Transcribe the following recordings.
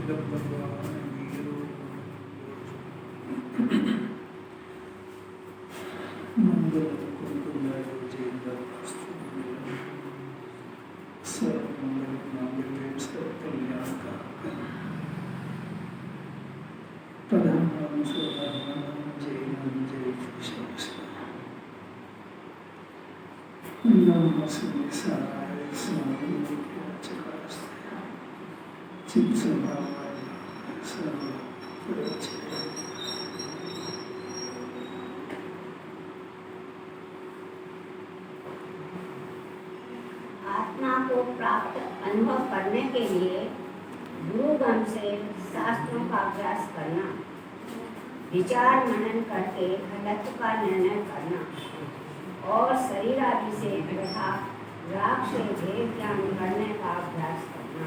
आत्मा को प्राप्त अनुभव करने के लिए गुरुगण से शास्त्रों का अभ्यास करना, विचार मनन करके घटत्व का निर्णय करना और शरीर आदि से तथा राग से भेद ज्ञान करने का अभ्यास करना।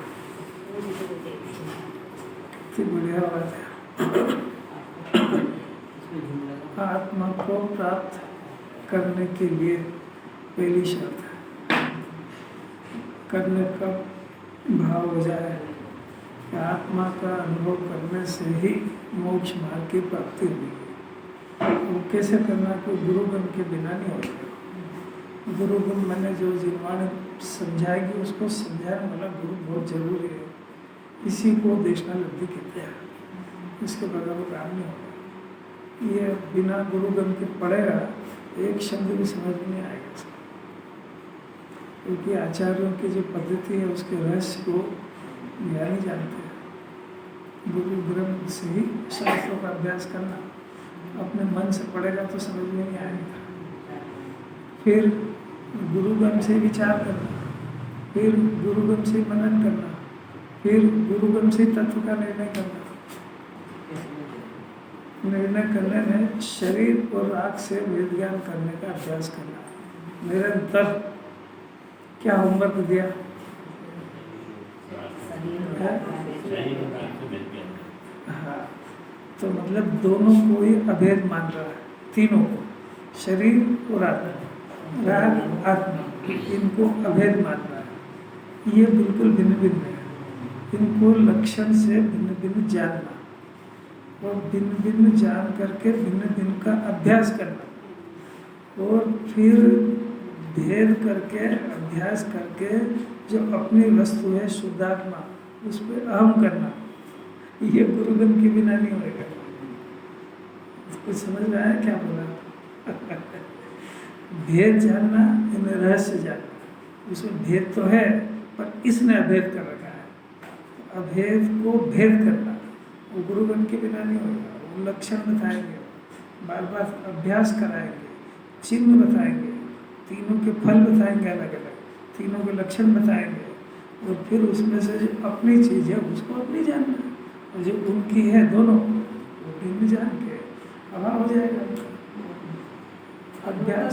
बढ़िया बात है। आत्मा को प्राप्त करने के लिए पहली शर्त है करने का भाव हो जाए कि आत्मा का अनुभव करने से ही मोक्ष मार्ग की प्राप्ति हुई। वो कैसे करना, कोई गुरुगण के बिना नहीं होगा। गुरुगण मैंने जो जिन्वाने समझाएगी उसको समझाने वाला गुरु बहुत जरूरी है। इसी को देशना लब्धि कहते हैं। इसके बगैर वो काम नहीं होगा। ये बिना गुरुगण के पढ़ेगा एक शब्द भी समझ में नहीं आएगा, क्योंकि आचार्यों की जो पद्धति है उसके रहस्य को ज्ञानी जानते हैं। गुरु ग्रंथ से ही शास्त्रों का अभ्यास करना, अपने मन से पढ़ेगा तो समझ में नहीं आएगा। फिर गुरुगण से विचार करना, फिर गुरुगण से मनन करना, फिर गुरुगण से तत्व का निर्णय करना। निर्णय करने में शरीर और राग से वेद ज्ञान करने का अभ्यास करना निरंतर। क्या होमवर्क दिया? हाँ, तो मतलब दोनों को ही अभेद मान रहा है, तीनों को, शरीर और आत्मा, राग आत्मा, इनको अभेद मान रहा है। ये बिल्कुल भिन्न भिन्न है। इनको लक्षण से भिन्न भिन्न जानना और भिन्न भिन्न जान करके भिन्न भिन्न का अभ्यास करना और फिर भेद करके अभ्यास करके जो अपनी वस्तु है शुद्धात्मा उस पर अहम करना। ये गुरुगण के बिना नहीं होएगा। कुछ समझ में आया क्या बोला? भेद जानना, इनमें रहस्य जानना। उसमें भेद तो है पर इसने अभेद कर रखा है। अभेद को भेद करना वो गुरुगण के बिना नहीं होगा। वो लक्षण बताएंगे, बार बार अभ्यास कराएंगे, चिन्ह बताएंगे, तीनों के फल बताएंगे अलग अलग, तीनों के लक्षण बताएंगे और फिर उसमें से जो अपनी चीज़ है उसको अपनी जानना और जो उनकी है दोनों वो भिन्न जान के अभाव हो जाएगा। अभ्यास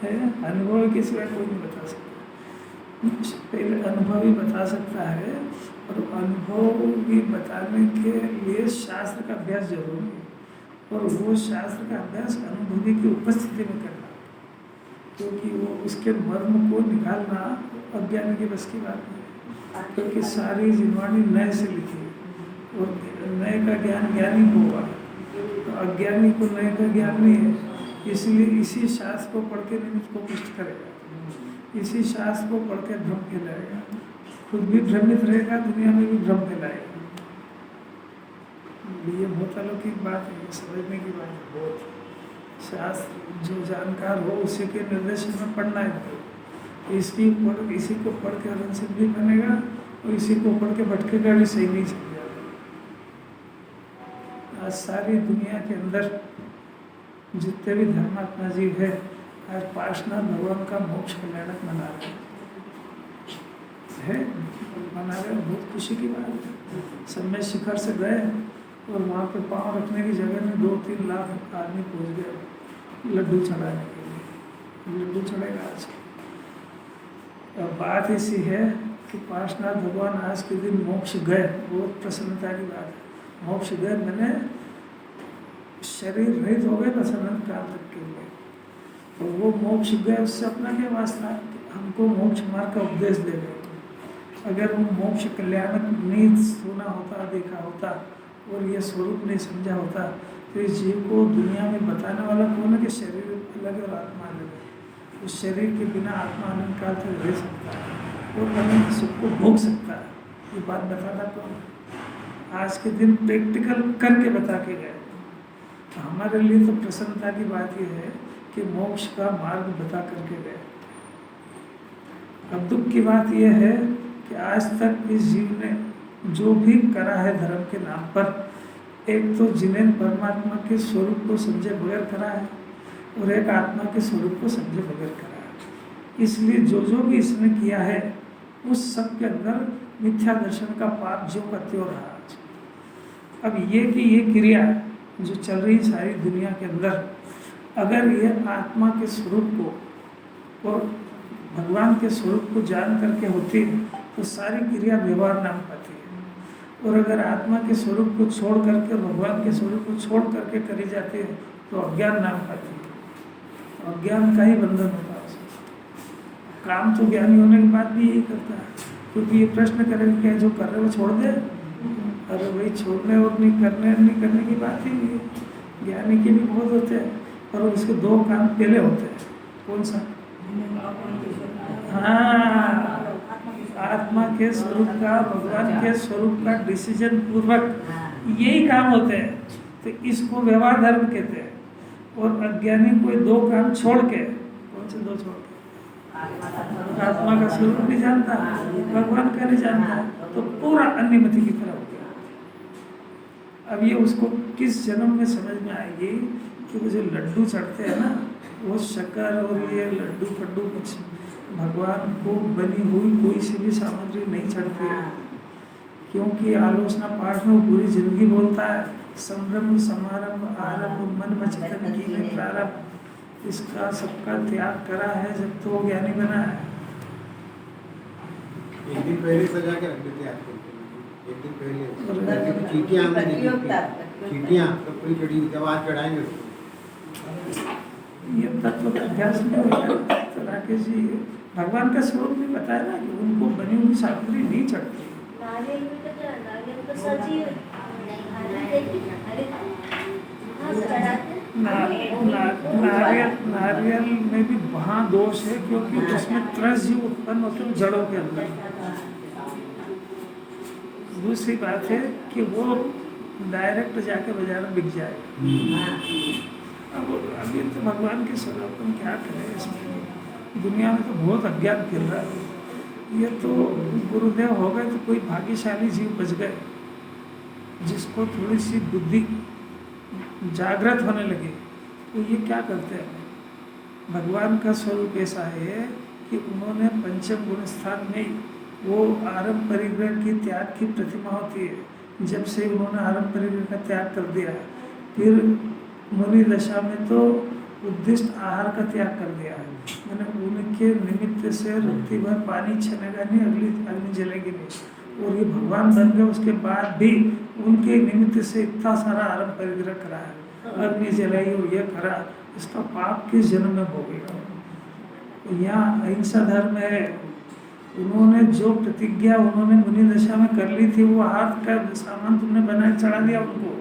है, अनुभव किस वे कोई नहीं बता सकता। पहले अनुभव ही बता सकता है और अनुभव भी बताने के लिए शास्त्र का अभ्यास जरूरी है और वो शास्त्र का अभ्यास अनुभवी की उपस्थिति में करना, क्योंकि वो उसके मर्म को निकालना अज्ञानी के बस की बात नहीं है। क्योंकि सारी जिनवाणी नए से लिखी और नए का ज्ञान ज्ञानी को हुआ, तो अज्ञानी को नए का ज्ञान नहीं है। इसलिए इसी शास्त्र को पढ़ के निमित्त को पुष्ट करेगा, इसी शास्त्र को पढ़ के भ्रम फैलाएगा, खुद भी भ्रमित रहेगा, दुनिया में भी भ्रम फैलाएगा। ये बहुत अलौकिक बात है, ये समझने की बात है। बहुत शास्त्र जो जानकार हो उसी के निर्देशन में पढ़ना है। इसी को पढ़ के अनंत भी बनेगा और इसी को पढ़ के भटकेगा भी सही नहीं समझा। आज सारी दुनिया के अंदर जितने भी धर्मात्मा जीव है आज पार्श्वनाथ भगवान का मोक्ष कल्याणक मना रहे हैं, बहुत खुशी की बात है। समय शिखर से गए और वहाँ पे पाँव रखने की जगह में 2-3 लाख आदमी पहुँच गए लड्डू चढ़ाने के लिए। लड्डू चढ़ेगा आज। अब बात ऐसी है कि पार्श्वनाथ भगवान आज के दिन मोक्ष गए, बहुत प्रसन्नता की बात है। मोक्ष गए मैंने शरीर रहित हो गए बस अनंत काल तक के लिए। तो वो मोक्ष गए, उससे अपना क्या वास्ता? हमको मोक्ष मार्ग का उपदेश दे रहे, अगर वो मोक्ष कल्याणक नहीं सुना होता, देखा होता और ये स्वरूप नहीं समझा होता तो इस जीव को दुनिया में बताने वाला कौन है कि शरीर अलग है और आत्मा अलग है। उस शरीर के बिना आत्मा अनंत काल तक रह सकता है और अनंत सुख को भोग सकता है। ये बात बताता कौन? आज के दिन प्रैक्टिकल करके बता के गए। तो हमारे लिए तो प्रसन्नता की बात यह है कि मोक्ष का मार्ग बता करके गए। अब दुख की बात यह है कि आज तक इस जीव ने जो भी करा है धर्म के नाम पर, एक तो जिन्हें परमात्मा के स्वरूप को समझे बगैर करा है और एक आत्मा के स्वरूप को समझे बगैर करा है। इसलिए जो जो भी इसने किया है उस सब के अंदर मिथ्या दर्शन का पाप जो का त्यों रहा। अब ये कि ये क्रिया जो चल रही सारी दुनिया के अंदर, अगर ये आत्मा के स्वरूप को और भगवान के स्वरूप को जान करके होती तो सारी क्रिया व्यवहार नाम पाती है। और अगर आत्मा के स्वरूप को छोड़ करके भगवान के स्वरूप को छोड़ करके करी जाती है तो अज्ञान नाम पाती है। अज्ञान का ही बंधन होता है उसमें। काम तो ज्ञानी होने के बाद भी यही करता है, क्योंकि ये प्रश्न करेंगे क्या जो कर रहे वो छोड़ दे। अरे भाई छोड़ने और नहीं करने की बात ही नहीं है। ज्ञानी के भी बहुत होते हैं पर उसके दो काम पहले होते हैं। कौन सा? हाँ, आत्मा के स्वरूप का, भगवान के स्वरूप का डिसीजन पूर्वक यही काम होते हैं। तो इसको व्यवहार धर्म कहते हैं। और अज्ञानी कोई दो काम छोड़ के, कौन से दो छोड़ के? आत्मा का स्वरूप नहीं जानता, भगवान का नहीं जानता, तो पूरा अन्यमति की तरह हो गया। अब ये उसको किस जन्म में समझ में आएगी कि वो जो लड्डू चढ़ते हैं ना, वो शक्कर और ये लड्डू फड्डू कुछ भगवान को बनी हुई कोई सी भी सामग्री नहीं चढ़ती है। क्योंकि आलोचना पाठ में पूरी जिंदगी बोलता है संभ्रम समारंभ आरंभ मन मचितन की में प्रारंभ, इसका सबका त्याग करा है जब तो वो ज्ञानी बना है। एक दिन पहले सजा के रख देते हैं आपको, एक दिन पहले चीटियाँ हमने देखी, चीटियाँ सब पूरी चढ़ी, जब आज चढ़ाएंगे ये तत्व का अभ्यास नहीं होगा। तो राकेश जी भगवान का स्वरूप भी बताया ना कि उनको बनी हुई सामग्री नहीं चढ़ती। नारियल में भी वहाँ दोष है क्योंकि उसमें त्रस जीव उत्पन्न होते हैं जड़ों के अंदर। दूसरी बात है कि वो डायरेक्ट जाके बाजार में बिक जाएगा। अब अभी तो भगवान के स्वरूप हम क्या करें, इसमें दुनिया में तो बहुत अज्ञान फिर रहा है। ये तो गुरुदेव हो गए तो कोई भाग्यशाली जीव बच गए जिसको थोड़ी सी बुद्धि जागृत होने लगी। तो ये क्या करते हैं, भगवान का स्वरूप ऐसा है कि उन्होंने पंचम गुण स्थान में वो आरंभ परिग्रह की त्याग की प्रतिमा होती है। जब से उन्होंने आरंभ परिग्रह का त्याग कर दिया, फिर मुनि दशा में तो उद्दिष्ट आहार का त्याग कर दिया है। मैंने उनके निमित्त से रत्ती भर पानी छनेगा नहीं, अगली अग्नि जलेगी नहीं। और ये भगवान बन गए उसके बाद भी उनके निमित्त से इतना सारा आरंभ परिग्रह करा है, अग्नि जलाई और ये करा, इसका पाप किस जन्म में भोगेगा। यहाँ अहिंसा धर्म है। उन्होंने जो प्रतिज्ञा उन्होंने मुनि दशा में कर ली थी वो हाथ का सामान तुमने बना चढ़ा दिया उनको।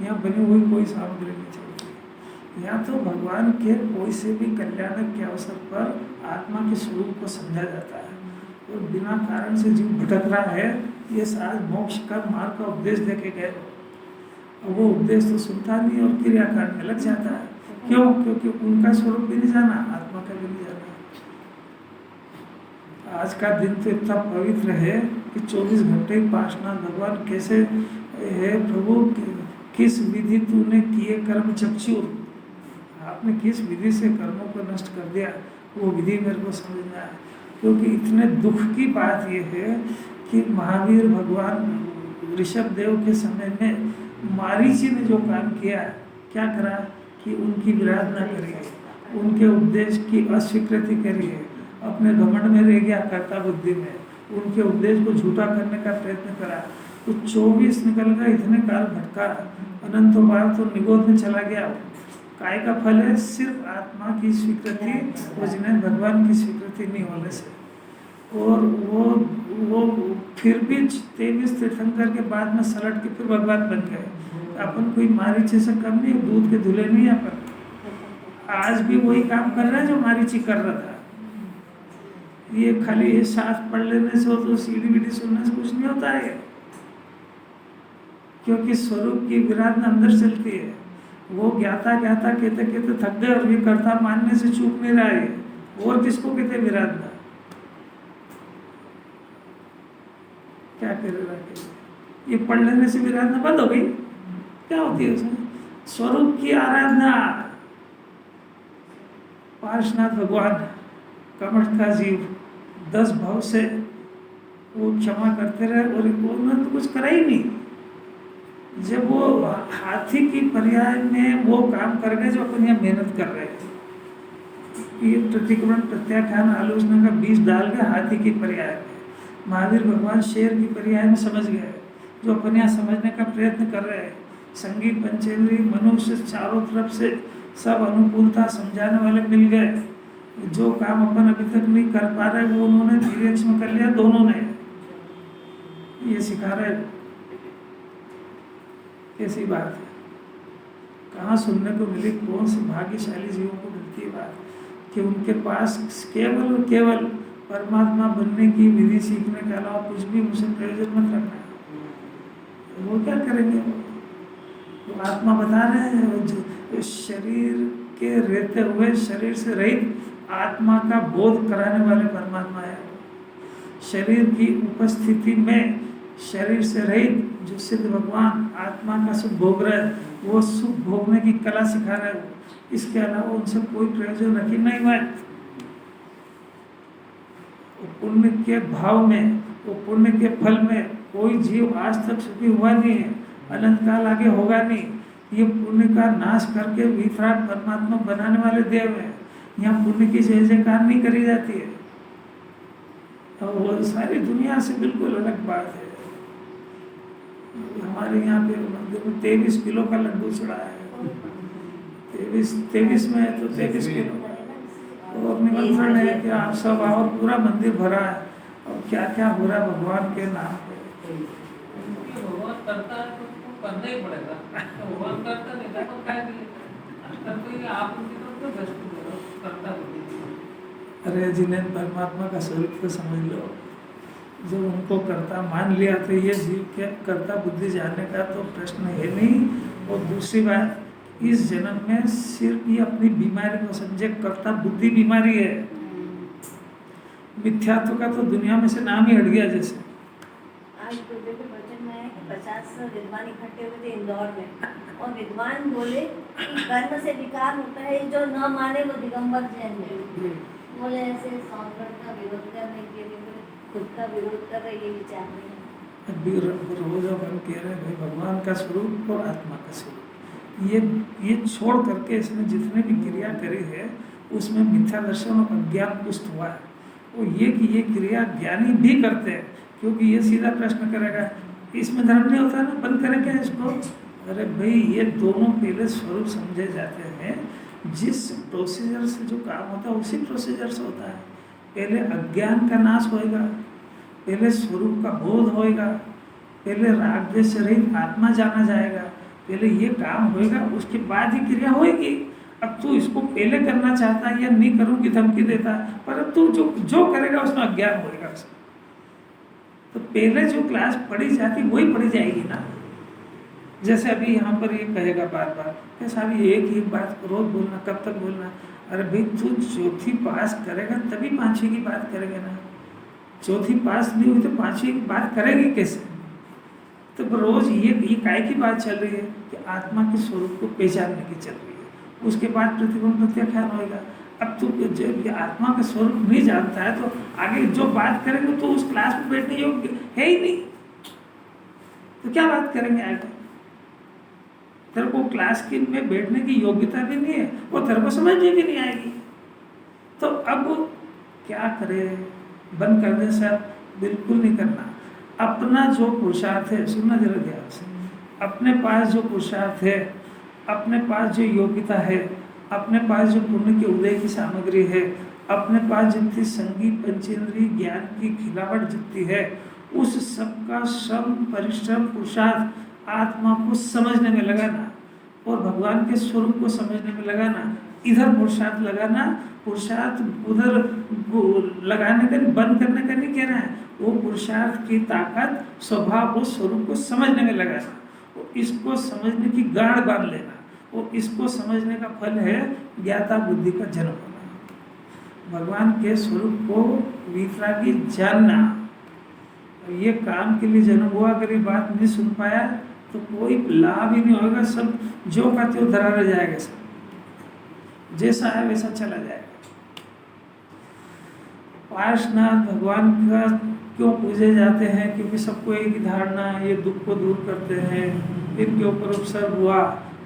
यहाँ बनी हुई कोई सामग्री नहीं चलती। यहाँ तो भगवान के कोई से भी कल्याणक के अवसर पर आत्मा के स्वरूप को समझा जाता है। और बिना कारण से जीव भटक रहा है, ये सारे मोक्ष का मार्ग का उपदेश देके गए और वो उपदेश तो सुनता नहीं और क्रियाकांड में लग जाता है। क्यों? क्योंकि उनका स्वरूप भी नहीं जाना, आत्मा का भी नहीं जाना। आज का दिन तो इतना पवित्र है कि 24 घंटे पासना भगवान कैसे है प्रभु, किस विधि तूने किए कर्म चक्षुर, आपने किस विधि से कर्मों को नष्ट कर दिया, वो विधि मेरे को समझ में आया। क्योंकि इतने दुख की बात ये है कि महावीर भगवान ऋषभ देव के समय में मारीची ने जो काम किया, क्या करा कि उनकी विराधना करिए, उनके उपदेश की अस्वीकृति करिए, अपने घमंड में रह गया कर्ता बुद्धि में, उनके उपदेश को झूठा करने का प्रयत्न करा। तो 24 निकल गया, इतने काल भटका, अनंत बार तो निगोद में चला गया। काय का फल है सिर्फ आत्मा की स्वीकृति और जिन्हें भगवान की स्वीकृति नहीं होने से। और वो फिर भी 23 तीर्थंकर के बाद में सलट के फिर भगवान बन गए। अपन कोई मारीची से कम नहीं, दूध के धुले नहीं है अपन। आज भी वही काम कर रहा है जो मारीची कर रहा था। ये खाली ये शास्त्र पढ़ लेने से तो सीढ़ी वीडी सुनने से कुछ नहीं होता है, क्योंकि स्वरूप की विराधना अंदर चलती है। वो ज्ञाता ज्ञाता कहते कहते थक गए और ये कर्ता मानने से चूक नहीं रहा है। और किसको कहते विराधना? क्या करेगा? ये पढ़ लेने से विराधना बंद हो गई? क्या होती है उसमें? स्वरूप की आराधना। पार्श्वनाथ भगवान कमठ का जीव 10 भाव से वो क्षमा करते रहे और उन्होंने तो कुछ करा ही नहीं। जब वो हाथी की पर्याय में वो काम कर गए जो अपन यहाँ मेहनत कर रहे थे, ये प्रतिक्रमण प्रत्याख्यान आलोचना का बीज डाल के हाथी की पर्याय में महावीर भगवान शेर की पर्याय में समझ गए, जो अपन यहाँ समझने का प्रयत्न कर रहे हैं। संगीत पंचेंद्रिय मनुष्य चारों तरफ से सब अनुकूलता समझाने वाले मिल गए। जो काम अपन अभी तक नहीं कर पा रहे वो उन्होंने धीरे में कर लिया। दोनों ने ये सिखा रहे। कैसी बात है? कहाँ सुनने को मिली? कौन से भाग्यशाली जीवों को मिलती है बात कि उनके पास केवल और केवल परमात्मा बनने की विधि सीखने के अलावा कुछ भी उनसे प्रयोजन मत रखना है। वो क्या करेंगे? वो आत्मा बता रहे हैं, जो शरीर के रहते हुए शरीर से रहित आत्मा का बोध कराने वाले परमात्मा है। शरीर की उपस्थिति में शरीर से रहित जो सिद्ध भगवान आत्मा का सुख भोग रहे, वो सुख भोगने की कला सिखा रहे हैं। इसके अलावा उनसे कोई प्रयोजन रखी नहीं हुआ। पुण्य के भाव में, वो पुण्य के फल में कोई जीव आज तक सुखी हुआ नहीं है, अनंत काल आगे होगा नहीं। ये पुण्य का नाश करके वितराग परमात्मा बनाने वाले देव हैं। यहाँ पुण्य की जय जयकार नहीं करी जाती है। और वो सारी दुनिया से बिल्कुल अलग बात है। हमारे यहाँ पे मंदिर में 23 किलो का लड्डू चढ़ा है। 23 में है तो 23 किलो का। तो निमंत्रण है कि आप सब आओ, पूरा मंदिर भरा है। और क्या क्या हो रहा है भगवान के नाम पे। भगवान करता है तो उसको करना ही पड़ेगा। भगवान करता नहीं था तो क्या करेंगे? आप उनकी तरफ तो बेस्ट करता है। अरे जिन्हें परमात्मा का स्वरूप को समझ लो, जब उनको कर्ता मान लिया तो ये जीव के कर्ता बुद्धि जानने का तो प्रश्न है नहीं। और दूसरी बात, इस जन्म में सिर्फ ये अपनी बीमारी को समझे, कर्ता बुद्धि बीमारी है। मिथ्यात्व का तो दुनिया में से नाम ही हट गया। जैसे आज गुरुदेव के वचन में है कि 50 विद्वान इकट्ठे हुए थे इंदौर में, और विद्वान बोले कि कर्म से विकार होता है, जो न माने वो दिगंबर जैन है। बोले ऐसे सौंदर्य का विरोध करने के लिए खुद का विरोध कर रहे, ये विचार नहीं। अभी रोज अपन कह रहे हैं भाई भगवान का स्वरूप और आत्मा का स्वरूप, ये छोड़ करके इसने जितने भी क्रिया करी है उसमें मिथ्या दर्शन और अज्ञान पुष्ट हुआ है। वो ये कि ये क्रिया ज्ञानी भी करते हैं, क्योंकि ये सीधा प्रश्न करेगा इसमें धर्म नहीं होता ना, बंद करें क्या इसको? अरे भाई ये दोनों पहले स्वरूप समझे जाते हैं। जिस प्रोसीजर से जो काम होता है उसी प्रोसीजर से होता है। पहले अज्ञान का नाश होएगा, पहले स्वरूप का बोध होएगा, पहले राग द्वेष से रहित आत्मा जाना जाएगा, पहले ये काम होएगा, उसके बाद ही क्रिया होएगी। अब तू इसको पहले करना चाहता है या नहीं करूँ की धमकी देता है, पर तू जो करेगा उसमें अज्ञान होएगा उसका। तो पहले जो क्लास पढ़ी जाती वही पढ़ी जाएगी ना। जैसे अभी यहाँ पर ये कहेगा बार बार कि साहब ये एक ही बात रोज बोलना, कब तक बोलना? अरे भाई तू चौथी पास करेगा तभी पांचवी की बात करेगा ना। चौथी पास नहीं हुई तो पांचवी की बात करेगी कैसे? तो रोज ये काय की बात चल रही है कि आत्मा के स्वरूप को पहचानने की चल रही है। उसके बाद प्रतिबिंब प्रत्याख्यान होएगा। अब तू जब आत्मा का स्वरूप नहीं जानता है तो आगे जो बात करेंगे तो उस क्लास में बैठने योग्य है ही नहीं, तो क्या बात करेंगे आगे? तेरे को क्लास की में बैठने की योग्यता भी नहीं है, वो तेरे को समझ में भी नहीं आएगी। तो अब क्या करे? बंद कर दे सर? बिल्कुल नहीं करना। अपना जो पुरुषार्थ है, सुनना जरा ध्यान से, अपने पास जो पुरुषार्थ है, अपने पास जो योग्यता है, अपने पास जो पुण्य के उदय की सामग्री है, अपने पास जितनी संगी पंचेंद्रीय ज्ञान की खिलावट जितनी है, उस सबका श्रम परिश्रम पुरुषार्थ आत्मा को समझने में लगाना और भगवान के स्वरूप को समझने में लगाना। इधर पुरुषार्थ लगाना, पुरुषार्थ उधर लगाने का बंद करने का नहीं कहना है। वो पुरुषार्थ की ताकत स्वभाव और स्वरूप को समझने में लगाना, वो इसको समझने की गाढ़ बांध लेना, वो इसको समझने का फल है ज्ञाता बुद्धि का जन्म होना, भगवान के स्वरूप को वितरागी जानना। ये काम के लिए जन्म हुआ, अगर ये बात नहीं सुन पाया तो कोई लाभ ही नहीं होगा। सब जो का त्यों धरा रह जाएगा, सब जैसा है वैसा चला जाएगा। पार्श्वनाथ भगवान का क्यों पूजे जाते हैं? क्योंकि सबको एक ही धारणा, ये दुख को दूर करते हैं। इनके ऊपर उपसर्ग हुआ।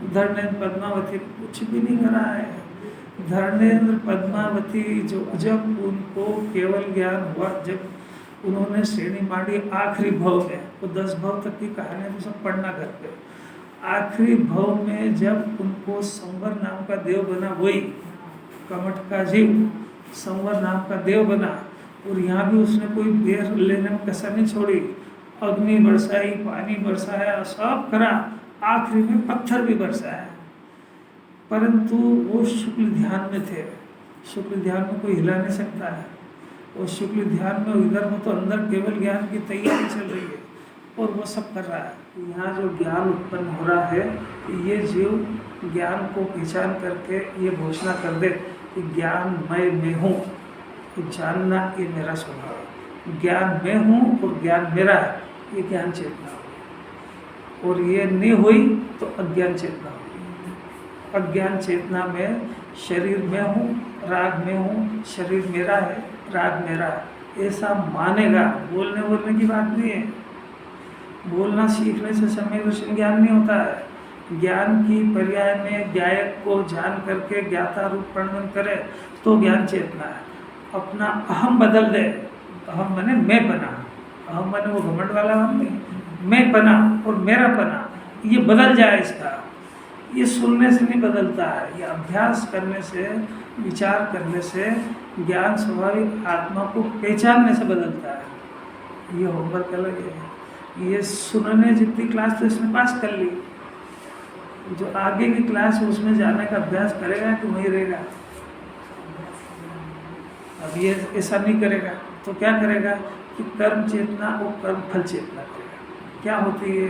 धर्मेंद्र पद्मावती कुछ भी नहीं करा है। धर्मेंद्र पद्मावती जब उनको केवल ज्ञान हुआ, जब उन्होंने श्रेणी मांडी आखिरी भव में, वो 10 भव तक की कहानी तो सब पढ़ना घर पे। आखिरी भव में जब उनको संवर नाम का देव बना, वही कमठ का जीव संवर नाम का देव बना, और यहाँ भी उसने कोई देर लेने में कसर नहीं छोड़ी। अग्नि बरसाई, पानी बरसाया, सब करा, आखिरी में पत्थर भी बरसाया। परंतु वो शुक्ल ध्यान में थे। शुक्ल ध्यान में कोई हिला नहीं सकता है। और शुक्ल ध्यान में इधर में तो अंदर केवल ज्ञान की तैयारी चल रही है और वो सब कर रहा है। यहाँ जो ज्ञान उत्पन्न हो रहा है, ये जीव ज्ञान को पहचान करके ये घोषणा कर दे कि ज्ञान मैं हूँ, तो जानना ये मेरा स्वभाव है। ज्ञान मैं हूँ और ज्ञान मेरा है, ये ज्ञान चेतना हो। और ये नहीं हुई तो अज्ञान चेतना हो। अज्ञान चेतना में शरीर में हूँ, राग में हूँ, शरीर मेरा है, राग मेरा है, ऐसा मानेगा। बोलने की बात नहीं है। बोलना सीखने से समय दर्शन ज्ञान नहीं होता है। ज्ञान की पर्याय में ज्ञायक को जान करके ज्ञाता रूप प्रणवन करे तो ज्ञान चेतना है। अपना अहम बदल दे, अहम बने मैं बना, अहम बने वो घमंड वाला हम नहीं, मैं बना और मेरा बना, ये बदल जाए। इसका ये सुनने से नहीं बदलता है, ये अभ्यास करने से, विचार करने से, ज्ञान स्वाभाविक आत्मा को पहचानने से बदलता है। ये होमवर्क अलग है। ये सुनने जितनी क्लास तो इसने पास कर ली, जो आगे की क्लास है उसमें जाने का अभ्यास करेगा कि वहीं रहेगा। अब ये ऐसा नहीं करेगा तो क्या करेगा कि कर्म चेतना और कर्म फल चेतना करेगा। क्या होती है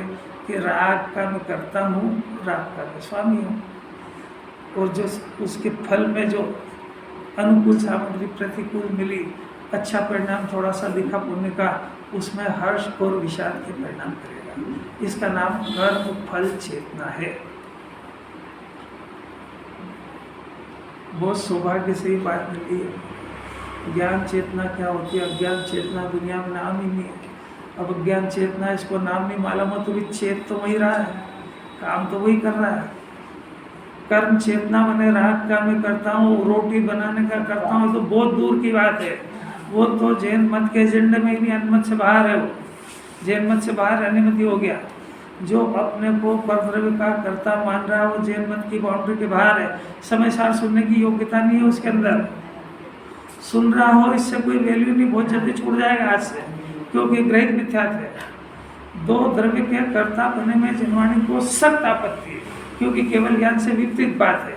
कि राग का मैं करता हूँ, राग का मैं स्वामी हूँ, और जो उसके फल में जो अनुकूल सामग्री प्रतिकूल मिली, अच्छा परिणाम थोड़ा सा दिखा पुण्य का, उसमें हर्ष और विषाद के परिणाम करेगा। इसका नाम कर्म फल चेतना है। बहुत सौभाग्य से ये बात मिली है। ज्ञान चेतना क्या होती है? अज्ञान चेतना दुनिया में नाम ही नहीं है। अब अज्ञान चेतना, इसको नाम नहीं मालूम हो तो भी चेत तो वही रहा है, काम तो वही कर रहा है। कर्म चेतना मैंने राग का मैं करता हूँ, रोटी बनाने का करता हूँ, तो बहुत दूर की बात है। वो तो जैन मत के एजेंडे में ही नहीं, अनुमत से बाहर है। वो जैन मत से बाहर अनुमति हो गया। जो अपने को परद्रव्य का कर्ता मान रहा है वो जैन मत की बाउंड्री के बाहर है। समय सार सुनने की योग्यता नहीं है उसके अंदर। सुन रहा हो इससे कोई वैल्यू नहीं, बहुत जल्दी छूट जाएगा हाथ से, क्योंकि ग्रहित मिथ्यात्व है। दो द्रव्य के कर्ता बने में जिनवाणी को सख्त आपत्ति है, क्योंकि केवल ज्ञान से विपरीत बात है।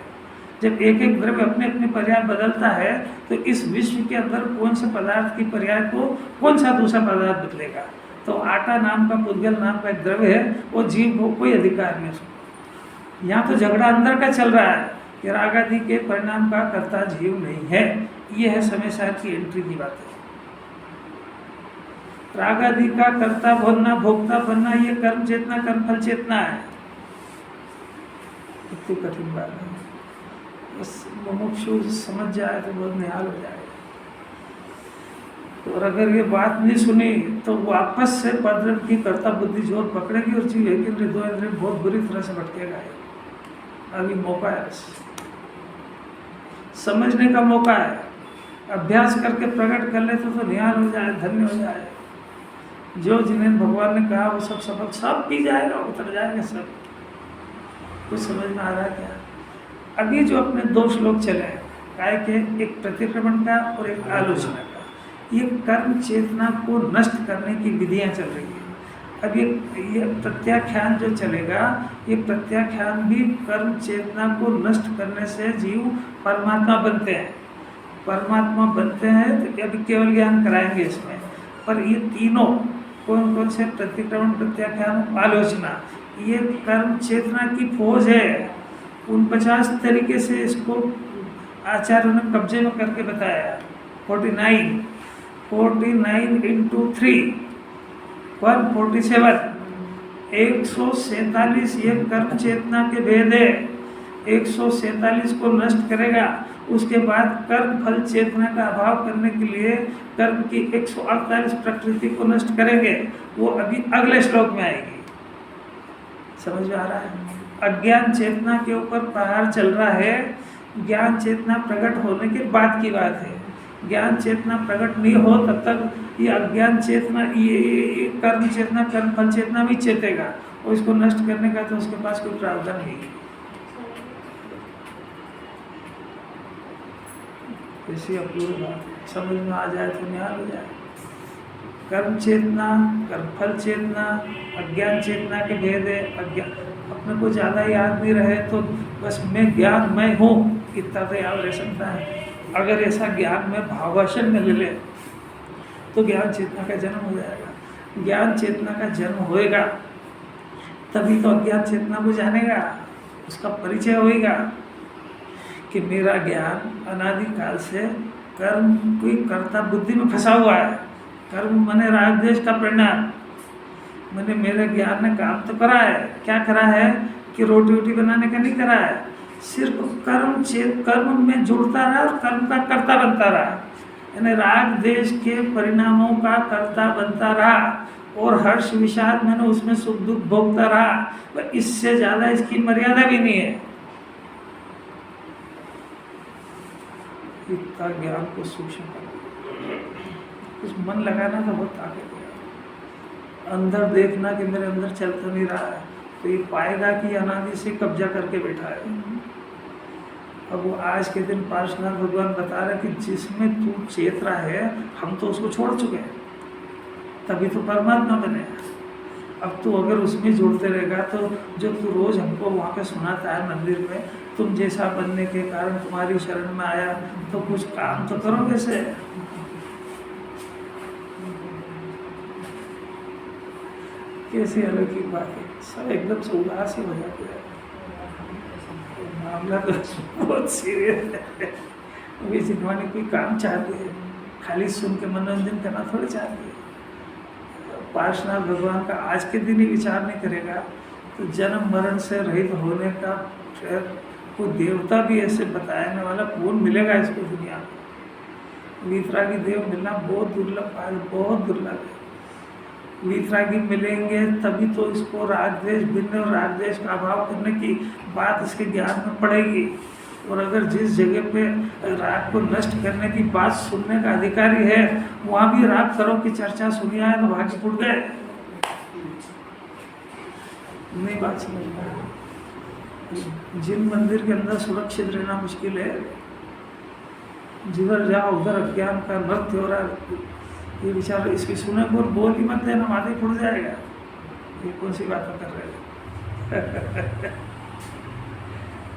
जब एक एक द्रव्य अपने अपने पर्याय बदलता है तो इस विश्व के अंदर कौन से पदार्थ की पर्याय को कौन सा दूसरा पदार्थ बदलेगा? तो आटा नाम का, पुद्गल नाम का एक द्रव्य है, वो जीव को कोई अधिकार नहीं उसको। यहाँ तो झगड़ा अंदर का चल रहा है कि राग आदि के परिणाम का कर्ता जीव नहीं है। ये है समय सार की एंट्री की बात है। राग आदि का कर्ता बनना, भोक्ता बनना, ये कर्म चेतना, कर्म फल चेतना है। इतनी कठिन बात है, बस मुमुक्षु समझ जाए तो बहुत निहाल हो जाए। और अगर ये बात नहीं सुनी तो वापस से पद्रव्य की कर्ता बुद्धि जोर पकड़ेगी और जीव एक इंद्रिय दो इंद्रिय बहुत बुरी तरह से भटकेगा। अभी मौका है, समझने का मौका है। अभ्यास करके प्रकट कर ले तो निहाल हो जाए, धन्य हो जाए। जो जिन्हें भगवान ने कहा वो सब सबक सब पी जाएगा, उतर जाएगा सब। कुछ समझ में आ रहा है क्या? अभी जो अपने 2 श्लोक चले, काय के, एक प्रतिक्रमण का और एक आलोचना का। ये कर्म चेतना को नष्ट करने की विधियां चल रही है। अब ये प्रत्याख्यान जो चलेगा, ये प्रत्याख्यान भी कर्म चेतना को नष्ट करने से जीव परमात्मा बनते हैं। परमात्मा बनते हैं तो अभी केवल ज्ञान कराएंगे इसमें। पर ये तीनों कौन कौन से, प्रतिक्रमण, प्रत्याख्यान, आलोचना, ये कर्म चेतना की फौज है। 49 तरीके से इसको आचार्यों ने कब्जे में करके बताया। 49 इंटू 3 147, 147 ये कर्म चेतना के भेद है। 147 को नष्ट करेगा। उसके बाद कर्म फल चेतना का अभाव करने के लिए कर्म की 148 प्रकृति को नष्ट करेंगे। वो अभी अगले श्लोक में आएगी। समझ में आ रहा है? अज्ञान चेतना के ऊपर प्रहार चल रहा है। ज्ञान चेतना प्रकट होने के बाद की बात है। ज्ञान चेतना प्रकट नहीं हो तब तक ये अज्ञान चेतना, ये कर्म चेतना, कर्म फल चेतना भी चेतेगा, और इसको नष्ट करने का तो उसके पास कोई प्रावधान नहीं है। ऐसी अपूर्व बात समझ में आ जाए तो निहाल हो जाए। कर्म चेतना, कर्म फल चेतना, अज्ञान चेतना के भेद है। अज्ञान अपने को ज़्यादा याद नहीं रहे तो बस मैं ज्ञान मैं हूँ इतना तो याद रह सकता है। अगर ऐसा ज्ञान में भावाशन में ले ले तो ज्ञान चेतना का जन्म हो जाएगा। ज्ञान चेतना का जन्म होएगा तभी तो अज्ञान चेतना को जानेगा, उसका परिचय होएगा कि मेरा ज्ञान अनादिकाल से कर्म कोई कर्ता बुद्धि में फंसा हुआ है। कर्म माने राग द्वेष का परिणाम। मैंने मेरे ज्ञान ने काम तो करा है, क्या करा है कि रोटी वोटी बनाने का नहीं करा है, सिर्फ कर्म में जुड़ता रहा और कर्म का कर्ता बनता रहा। यानी राग द्वेष के परिणामों का कर्ता बनता रहा और हर्ष विषाद मैंने उसमें सुख दुख भोगता रहा। पर इससे ज़्यादा इसकी मर्यादा भी नहीं है। इतना ज्ञान को सूक्ष्म करना, कुछ मन लगाना तो बहुत ताकत है। अंदर देखना कि मेरे अंदर चल तो नहीं रहा है, तो ये पाएगा कि अनादि से कब्जा करके बैठा है। अब वो आज के दिन पार्श्वनाथ भगवान बता रहे कि जिसमें तू चेत रहा है हम तो उसको छोड़ चुके हैं, तभी तो परमात्मा बने। अब तू अगर उसमें जुड़ते रहेगा तो जो तू रोज हमको वहाँ पे सुनाता है मंदिर में, तुम जैसा बनने के कारण तुम्हारी शरण में आया, तो कुछ काम तो करो कैसे। कैसी अलौकिक बात है, सब एकदम से उदास ही हो जाते हैं। मामला तो बहुत सीरियस है। अभी जिन्होंने कोई काम चाहते हैं, खाली सुन के मनोरंजन करना थोड़ी चाहते हैं। पार्श्वनाथ भगवान का आज के दिन ही विचार नहीं करेगा तो जन्म मरण से रहित होने का को देवता भी ऐसे बताने वाला कौन मिलेगा इसको दुनिया में। वीतरागी देव मिलना बहुत दुर्लभ है, बहुत दुर्लभ है। वीतरागी मिलेंगे तभी तो इसको राग द्वेष भिन्न और राग द्वेष का अभाव करने की बात इसके ज्ञान में पड़ेगी। और अगर जिस जगह पे राग को नष्ट करने की बात सुनने का अधिकारी है, वहाँ भी राग करो की चर्चा सुनी है तो भाग्य फूट गए। नहीं बात समझ में। जिन मंदिर के अंदर सुरक्षित रहना मुश्किल है, जिधर जाओ उधर अज्ञान का नृत्य हो रहा है, ये विचार इसकी सुने को बोल ही मत देना, माथे फूट जाएगा। ये कौन सी बात कर रहे हैं।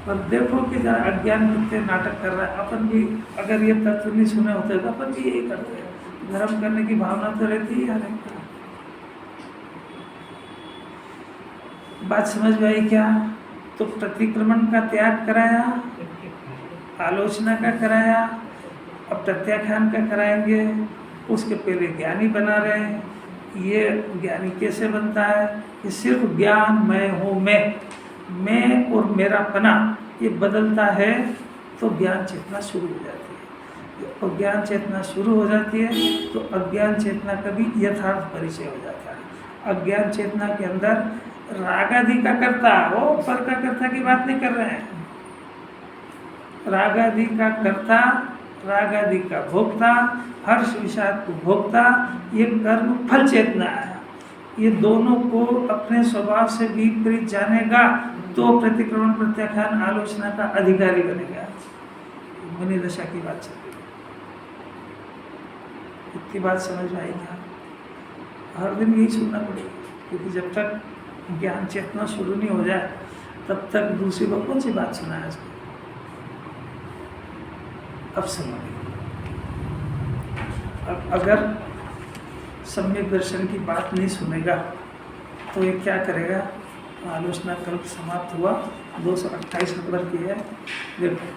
पर देखो कि जरा अज्ञान कितने नाटक कर रहा है। अपन भी अगर ये तत्व नहीं सुने होते तो अपन भी यही करते हैं। धर्म करने की भावना तो रहती है यार। बात समझ में आई क्या? तो प्रतिक्रमण का त्याग कराया, आलोचना का कराया, अब प्रत्याख्यान का कराएंगे। उसके पहले ज्ञानी बना रहे हैं। ये ज्ञानी कैसे बनता है कि सिर्फ ज्ञान मैं हूँ, मैं और मेरा पना ये बदलता है तो ज्ञान चेतना शुरू हो जाती है। और ज्ञान चेतना शुरू हो जाती है तो अज्ञान चेतना का भी यथार्थ परिचय हो जाता है। अज्ञान चेतना के अंदर रागादि का कर्ता, वो पर का कर्ता की बात नहीं कर रहे हैं। रागादि का कर्ता, रागादि का भोक्ता, हर्ष विषाद को भोक्ता, ये कर्म फल चेतना है। ये दोनों को अपने स्वभाव से विपरीत जानेगा तो प्रतिक्रमण प्रत्याख्यान आलोचना का अधिकारी बनेगा। मनी दशा की बात चल रही है। इतनी बात समझ में आई क्या? हर दिन यही सुनना पड़ेगा, क्योंकि जब तक ज्ञान चेतना शुरू नहीं हो जाए तब तक दूसरी को कौन सी बात सुनाए उसको। अब समझ, अब अगर सम्यक दर्शन की बात नहीं सुनेगा तो ये क्या करेगा? आलोचना कल्प समाप्त हुआ, 228 नंबर की है। देखो,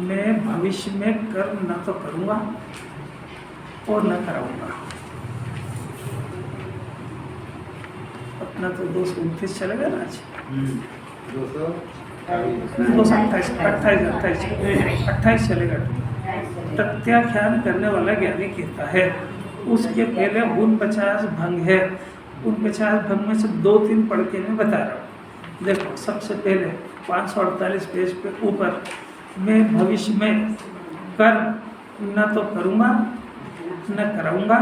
मैं भविष्य में कर्म न तो करूँगा और न कराऊंगा। अपना तो 229 चलेगा ना आज, 228 चलेगा। प्रत्याख्यान करने वाला ज्ञानी कहता है उसके पहले 49 भंग है। 49 भंग में से 2-3 पढ़ के मैं बता रहा हूँ। देखो, सबसे पहले 548 पेज पे ऊपर, मैं भविष्य में कर्म न तो करूँगा न कराऊंगा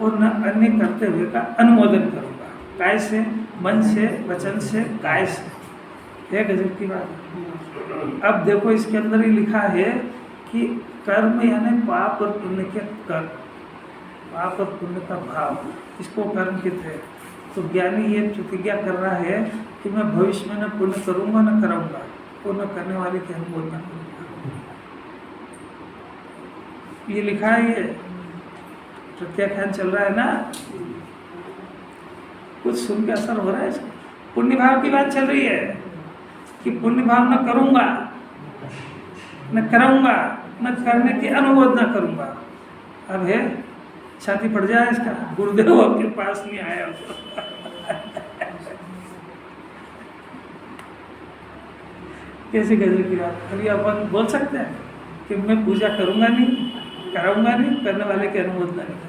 और न अन्य करते हुए का अनुमोदन करूँगा। काय से? मन से, वचन से, काय से। यह गजब की बात है। अब देखो, इसके अंदर ही लिखा है कि कर्म यानी पाप और पुण्य के कर्म, पाप और पुण्य का भाव, इसको कर्म कहते हैं। तो ज्ञानी ये प्रतिज्ञा कर रहा है कि मैं भविष्य में न पुण्य करूँगा न कराऊंगा और न करने वाले की अनुमोदन करूँगा। ये लिखा है, ये प्रत्याख्यान चल रहा है ना। कुछ सुन के असर हो रहा है इसको। पुण्य भाव की बात चल रही है कि पुण्य भाव न करूँगा न कराऊंगा न करने की अनुमोदन करूँगा। अब है, छाती पड़ जाए इसका, गुरुदेव आपके पास नहीं आया। कैसी गजब की बात। अभी अपन बोल सकते हैं कि मैं पूजा करूँगा नहीं, कराऊंगा नहीं, करने वाले की अनुमोदन नहीं करूँगा।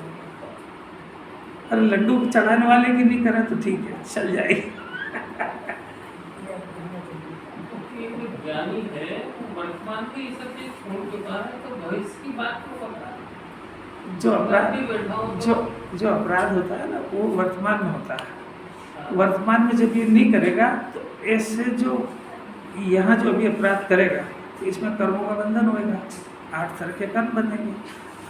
अरे लड्डू चढ़ाने वाले की नहीं करें तो ठीक है, चल जाएगी। ज्ञानी है, वर्तमान में ये सब चीज छोड़ चुका है, तो भविष्य की बात को पता। जो अपराध होता है ना, वो वर्तमान में होता है। वर्तमान में जब ये नहीं करेगा तो ऐसे जो यहाँ जो अभी अपराध करेगा तो इसमें कर्मों का बंधन होएगा। 8 तरह के कर्म बनेंगे,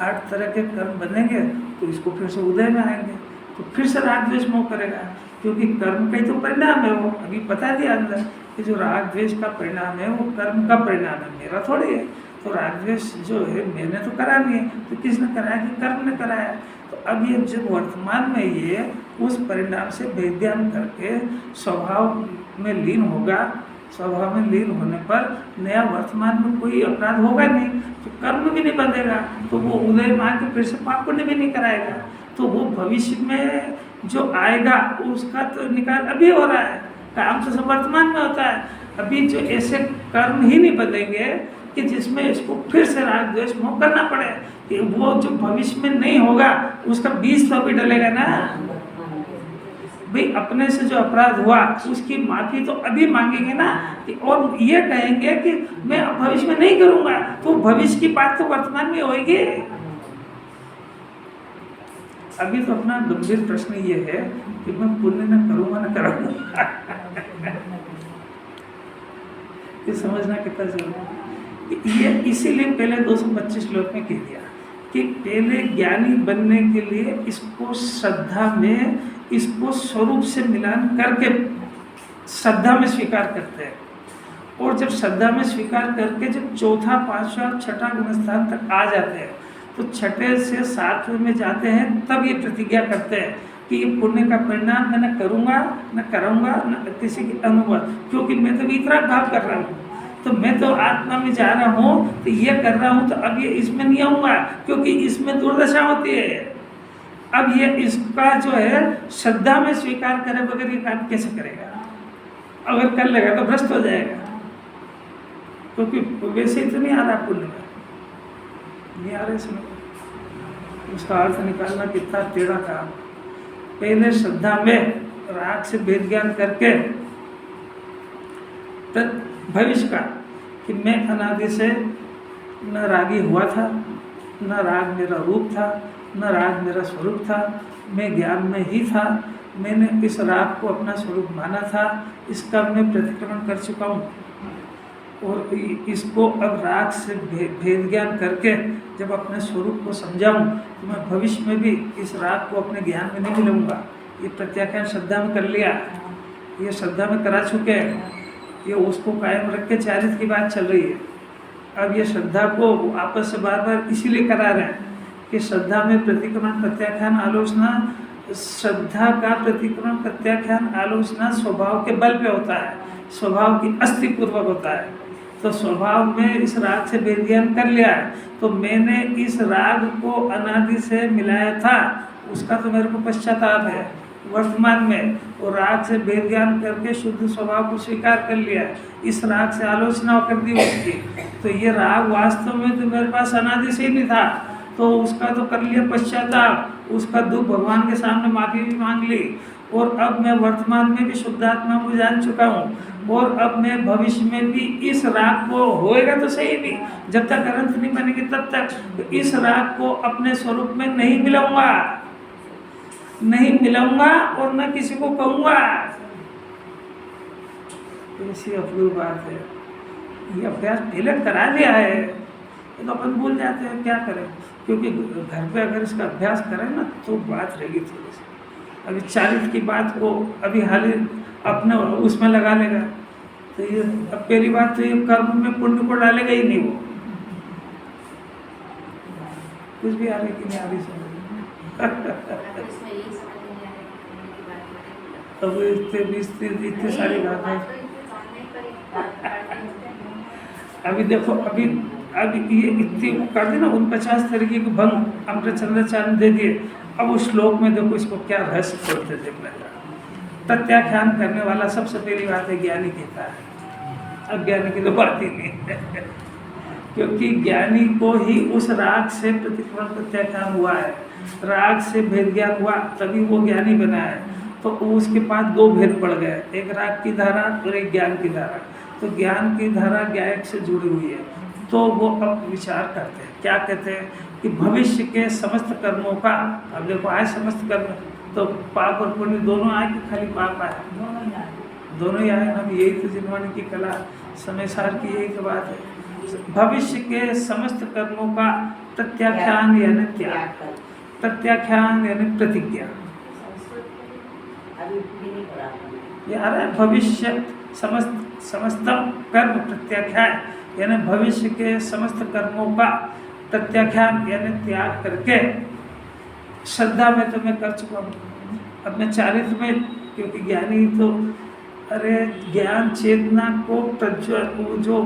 8 तरह के कर्म बनेंगे तो इसको फिर से उदय में आएंगे, तो फिर से राग द्वेष मोह करेगा, क्योंकि कर्म का ही तो परिणाम है। वो अभी बता दिया अंदर कि जो राग द्वेष का परिणाम है वो कर्म का परिणाम है, मेरा थोड़ी है। तो राग द्वेष जो है मैंने तो करा नहीं है, तो किसने कराया? कि कर्म ने कराया। तो अब ये जब वर्तमान में ये उस परिणाम से वेद्यान करके स्वभाव में लीन होगा, स्वभाव में लीन होने पर नया वर्तमान में कोई अपराध होगा नहीं, तो कर्म भी नहीं बंधेगा, तो वो उदय मान के फिर से पाप पुण्य भी नहीं कराएगा। तो वो भविष्य में जो आएगा उसका तो निकाल अभी हो रहा है। काम तो सब वर्तमान में होता है। अभी जो ऐसे कर्म ही नहीं बदलेंगे कि जिसमें इसको फिर से राग द्वेष मोह करना पड़े, कि वो जो भविष्य में नहीं होगा उसका बीज तो अभी डलेगा ना। भाई अपने से जो अपराध हुआ उसकी माफी तो अभी मांगेंगे ना, और ये कहेंगे कि मैं भविष्य में नहीं करूंगा, तो भविष्य की बात तो वर्तमान में होगी। अभी तो अपना गंभीर प्रश्न ये है कि मैं पुण्य न करूंगा न कराऊंगा। ये समझना कितना जरूरी है। ये इसीलिए पहले 225 श्लोक में कह दिया कि पहले ज्ञानी बनने के लिए इसको श्रद्धा में, इसको स्वरूप से मिलान करके श्रद्धा में स्वीकार करते हैं। और जब श्रद्धा में स्वीकार करके जब चौथा, पांचवा, छठा गुणस्थान तक आ जाते हैं तो छठे से 7वें में जाते हैं, तब ये प्रतिज्ञा करते हैं कि ये पुण्य का परिणाम मैं न करूँगा न कराऊंगा न किसी की अनुमति, क्योंकि मैं तो वितराग भाव कर रहा हूँ, तो मैं तो आत्मा में जा रहा हूँ, तो ये कर रहा हूँ, तो अब ये इसमें नहीं आऊँगा क्योंकि इसमें दुर्दशा होती है। अब ये इसका जो है श्रद्धा में स्वीकार करे बगैर ये काम कैसे करेगा? अगर कर लेगा तो भ्रष्ट हो जाएगा, क्योंकि वैसे ही तो नहीं आ रहा पुण्य में, नहीं आ रहा इसमें। उसका अर्थ निकालना कितना टेढ़ा काम। पहले श्रद्धा में राग से भेद ज्ञान करके भविष्य का कि मैं अनादि से न रागी हुआ था, न राग मेरा रूप था, न राग मेरा स्वरूप था, मैं ज्ञान में ही था, मैंने इस राग को अपना स्वरूप माना था, इसका मैं प्रतिक्रमण कर चुका हूँ। और इसको अब राग से भेद ज्ञान करके जब अपने स्वरूप को समझाऊं तो मैं भविष्य में भी इस राग को अपने ज्ञान में नहीं मिलूंगा। ये प्रत्याख्यान श्रद्धा में कर लिया, ये श्रद्धा में करा चुके हैं, ये उसको कायम रख के चारित्र की बात चल रही है। अब ये श्रद्धा को आपस से बार बार इसीलिए करा रहे हैं कि श्रद्धा में प्रतिक्रमण प्रत्याख्यान आलोचना, श्रद्धा का प्रतिक्रमण प्रत्याख्यान आलोचना स्वभाव के बल पे होता है, स्वभाव की अस्थिपूर्वक होता है। तो स्वभाव में इस राग से भेद ज्ञान कर लिया है, तो मैंने इस राग को अनादि से मिलाया था, उसका तो मेरे को पश्चाताप है वर्तमान में, और राग से भेद ज्ञान करके शुद्ध स्वभाव को स्वीकार कर लिया है, इस राग से आलोचना कर दी उसकी। तो ये राग वास्तव में तो मेरे पास अनादि से ही नहीं था, तो उसका तो कर लिया पश्चाताप, उसका दुख भगवान के सामने माफी भी मांग ली, और अब मैं वर्तमान में भी शुद्धात्मा को जान चुका हूँ, और अब मैं भविष्य में भी इस राग को होएगा तो सही भी, जब तक अनंत नहीं बनेगी तब तक तो इस राग को अपने स्वरूप में नहीं मिलाऊंगा, नहीं मिलाऊंगा और न किसी को कहूँगा। ऐसी अपूर्व बात है। ये अभ्यास पहले करा लिया है तो अपन भूल जाते हैं, क्या करें, क्योंकि घर पे अगर इसका अभ्यास करें ना तो बात रहेगी थोड़ी सी। अभी चारित्र की बात को अभी हाल ही अपने उसमें लगा लेगा तो ये अब पहली बात तो ये कर्म में पुण्य को डालेगा ही नहीं, वो कुछ भी आ रही कि नहीं आ रही समझ अब इतने सारी बात है। अभी देखो अभी ये इतनी कर दी ना 49 तरीके के भंग अमृतचंद्राचार्य ने दे दिए। अब उस श्लोक में देखो इसको क्या रहस्य खोलते देखना है। प्रत्याख्यान करने वाला सबसे पहली बात है ज्ञानी कहता है, अज्ञानी की तो बात ही नहीं है क्योंकि ज्ञानी को ही उस राग से प्रतिक्रमण प्रत्याख्यान हुआ है, राग से भेद ज्ञान हुआ तभी वो ज्ञानी बना है। तो उसके पास दो भेद पड़ गए, एक राग की धारा और एक ज्ञान की धारा। तो ज्ञान की धारा ज्ञायक से जुड़ी हुई है, तो वो अब विचार करते हैं, क्या कहते हैं कि भविष्य के समस्त कर्मों का, अब देखो आए समस्त कर्म तो पाप और पुण्य दोनों आए कि खाली पाप आए? दोनों ही आए ना। यही तो जिनवानी की कला समय सार की यही तो बात है। भविष्य के समस्त कर्मों का प्रत्याख्यान यानी त्याग, प्रत्याख्यान यानी प्रतिज्ञा। ये आ रहा है भविष्य समस्तम कर्म प्रत्याख्यान यानी भविष्य के समस्त कर्मों का प्रत्याख्यान यानी त्याग करके श्रद्धा में तो मैं कर चुका हूँ। अब मैं चारित्र में, क्योंकि ज्ञानी तो अरे ज्ञान चेतना को प्रज्वल, जो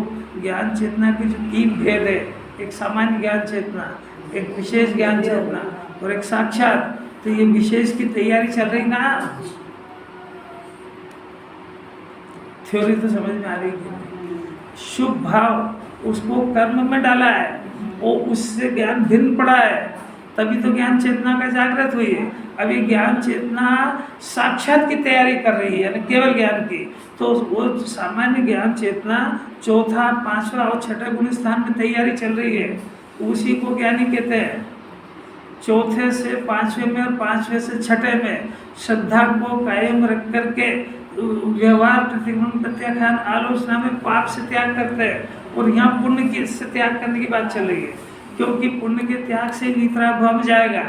ज्ञान चेतना की जो तीन भेद है, एक सामान्य ज्ञान चेतना, एक विशेष ज्ञान चेतना और एक साक्षात। तो ये विशेष की तैयारी चल रही ना, थ्योरी तो समझ में आ रही है। शुभ भाव उसको कर्म में डाला है, वो उससे ज्ञान भिन्न पड़ा है, तभी तो ज्ञान चेतना का जागृत हुई है। अभी ज्ञान चेतना साक्षात की तैयारी कर रही है यानी केवल ज्ञान की, तो वो सामान्य ज्ञान चेतना चौथा, पांचवा और छठे गुण स्थान में तैयारी चल रही है, उसी को ज्ञानी कहते हैं। चौथे से पांचवें में और पांचवें से छठे में श्रद्धा को कायम रख करके व्यवहार प्रतिक्रमण प्रत्याख्यान आलोचना में पाप से त्याग करते हैं, और यहाँ पुण्य की से त्याग करने की बात चल रही है, क्योंकि पुण्य के त्याग से निद्राभाव में जाएगा।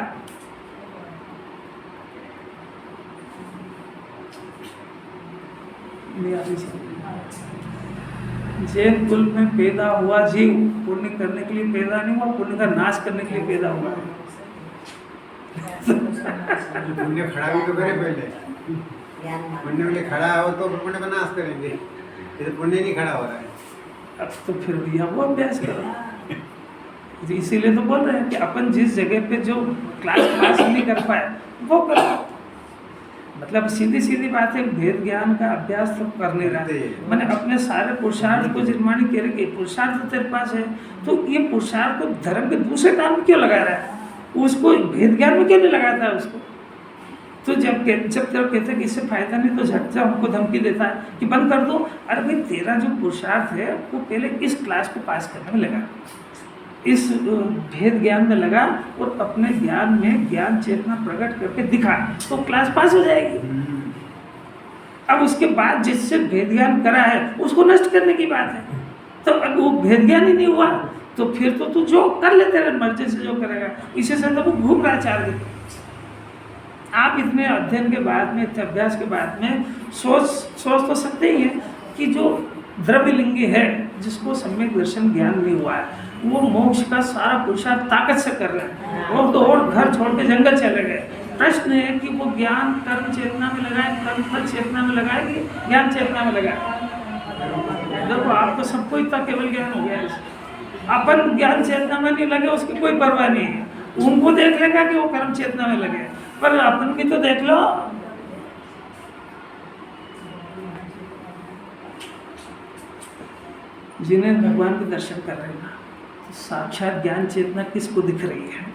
जैन कुल में पैदा हुआ जीव पुण्य करने के लिए पैदा नहीं हुआ, पुण्य का नाश करने के लिए पैदा हुआ है। पुण्य खड़ा भी तो करे पहले, पुण्य के लिए खड़ा हो तो पुण्य का नाश करेंगे, ये तो पुण्य नहीं खड़ा हो रहा है। अब तो फिर भैया वो अभ्यास करो। इसीलिए तो बोल रहे हैं कि अपन जिस जगह पे जो क्लास नहीं कर पाए वो करो। मतलब सीधी सीधी बात है, भेद ज्ञान का अभ्यास तो कर नहीं रहा। मैंने अपने सारे पुरुषार्थ को जिनवाणी कह रही, पुरुषार्थ तो तेरे पास है, तो ये पुरुषार्थ को धर्म के दूसरे काम में क्यों लगा रहा है? उसको भेद ज्ञान में क्यों नहीं लगाता है उसको? तो जब तेरा कहते हैं कि इससे फायदा नहीं, तो झट से हमको धमकी देता है कि बंद कर दो। अरे भाई तेरा जो पुरुषार्थ है वो पहले इस क्लास को पास करने में लगा, इस भेद ज्ञान में लगा, और अपने ज्ञान में ज्ञान चेतना प्रकट करके दिखा, तो क्लास पास हो जाएगी। अब उसके बाद जिससे भेद ज्ञान करा है उसको नष्ट करने की बात है। तो अब वो भेद ज्ञान ही नहीं हुआ, तो फिर तो तू जो कर ले, तेरे मर्जी से जो करेगा। इसी से तो वो घूम रहा है 4 दिन। आप इतने अध्ययन के बाद में, इतने अभ्यास के बाद में सोच तो सकते ही हैं कि जो द्रव्यलिंगी है, जिसको सम्यक दर्शन ज्ञान नहीं हुआ है, वो मोक्ष का सारा पुरुषार्थ ताकत से कर रहे हैं, और तो और घर छोड़ के जंगल चले गए। प्रश्न है कि वो ज्ञान कर्म चेतना में लगाए, कर्म फल चेतना में लगाए कि ज्ञान चेतना में लगाए। देखो आपको सबको इतना केवल ज्ञान हो गया है, अपन ज्ञान चेतना में नहीं लगे उसकी कोई परवाह नहीं है। उनको देख लेगा कि वो कर्म चेतना में लगे, पर अपन भी तो देख लो। जिन्हें भगवान के दर्शन कर रहे हैं ना, तो साक्षात ज्ञान चेतना किसको दिख रही है?